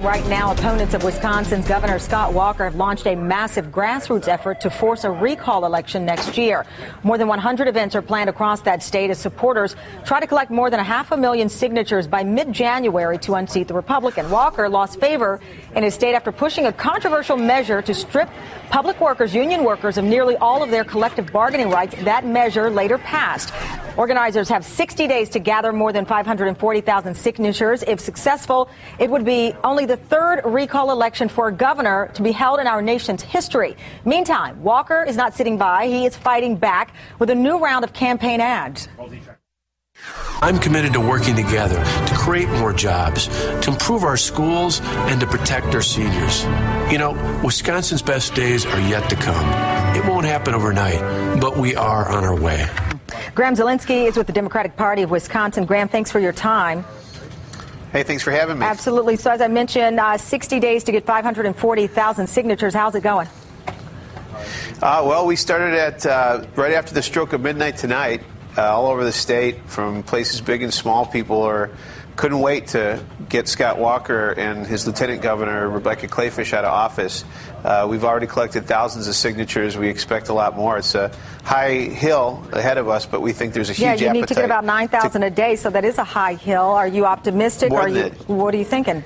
Right now, opponents of Wisconsin's Governor Scott Walker have launched a massive grassroots effort to force a recall election next year. More than 100 events are planned across that state as supporters try to collect more than 500,000 signatures by mid-January to unseat the Republican. Walker lost favor in his state after pushing a controversial measure to strip public workers, union workers, of nearly all of their collective bargaining rights. That measure later passed. Organizers have 60 days to gather more than 540,000 signatures. If successful, it would be only the third recall election for a governor to be held in our nation's history. Meantime, Walker is not sitting by. He is fighting back with a new round of campaign ads. I'm committed to working together to create more jobs, to improve our schools, and to protect our seniors. You know, Wisconsin's best days are yet to come. It won't happen overnight, but we are on our way. Graham Zielinski is with the Democratic Party of Wisconsin. Graham, thanks for your time. Hey, thanks for having me. Absolutely. So as I mentioned, 60 days to get 540,000 signatures. How's it going? Well, we started at right after the stroke of midnight tonight, all over the state, from places big and small. People couldn't wait to get Scott Walker and his lieutenant governor, Rebecca Kleefisch, out of office. We've already collected thousands of signatures. We expect a lot more. It's a high hill ahead of us, but we think there's a huge appetite. Yeah, you need to get about 9,000 a day, so that is a high hill. Are you optimistic? More than that. What are you thinking?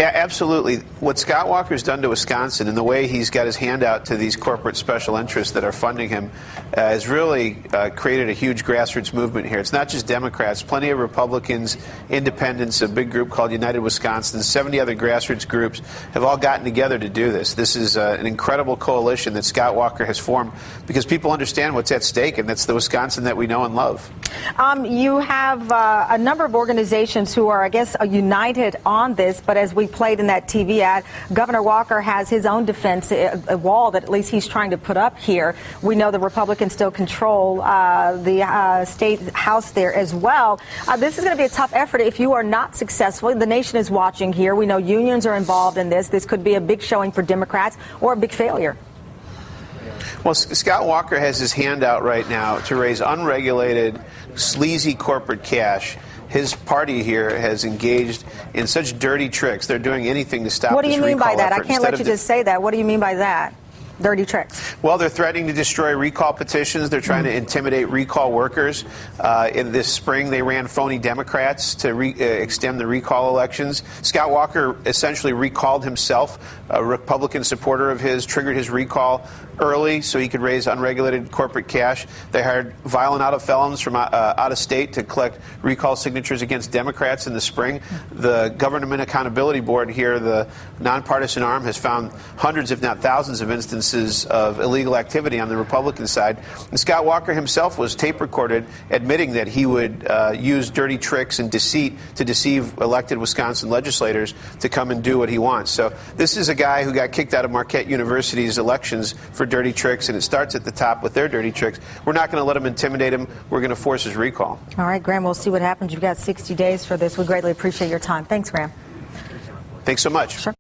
Yeah, absolutely. What Scott Walker's done to Wisconsin and the way he's got his hand out to these corporate special interests that are funding him has really created a huge grassroots movement here. It's not just Democrats. Plenty of Republicans, independents, a big group called United Wisconsin, 70 other grassroots groups have all gotten together to do this. This is an incredible coalition that Scott Walker has formed because people understand what's at stake, and that's the Wisconsin that we know and love. You have a number of organizations who are, I guess, united on this, but as we played in that TV ad, Governor Walker has his own defense, a wall that at least he's trying to put up here. We know the Republicans still control the state house there as well. This is going to be a tough effort if you are not successful. The nation is watching here. We know unions are involved in this. This could be a big showing for Democrats or a big failure. Well, Scott Walker has his hand out right now to raise unregulated, sleazy corporate cash. His party here has engaged in such dirty tricks. They're doing anything to stop this recall effort. What do you mean by that? I can't let you just say that. What do you mean by that? Dirty tricks. Well, they're threatening to destroy recall petitions. They're trying to intimidate recall workers. In this spring, they ran phony Democrats to extend the recall elections. Scott Walker essentially recalled himself. A Republican supporter of his triggered his recall early so he could raise unregulated corporate cash. They hired violent out-of-felons from out of state to collect recall signatures against Democrats in the spring. The Government Accountability Board here, the nonpartisan arm, has found hundreds, if not thousands, of instances of illegal activity on the Republican side. And Scott Walker himself was tape recorded admitting that he would use dirty tricks and deceit to deceive elected Wisconsin legislators to come and do what he wants. So this is a guy who got kicked out of Marquette University's elections for dirty tricks, and it starts at the top with their dirty tricks. We're not going to let him intimidate him. We're going to force his recall. All right, Graham, we'll see what happens. You've got 60 days for this. We greatly appreciate your time. Thanks, Graham. Thanks so much. Sure.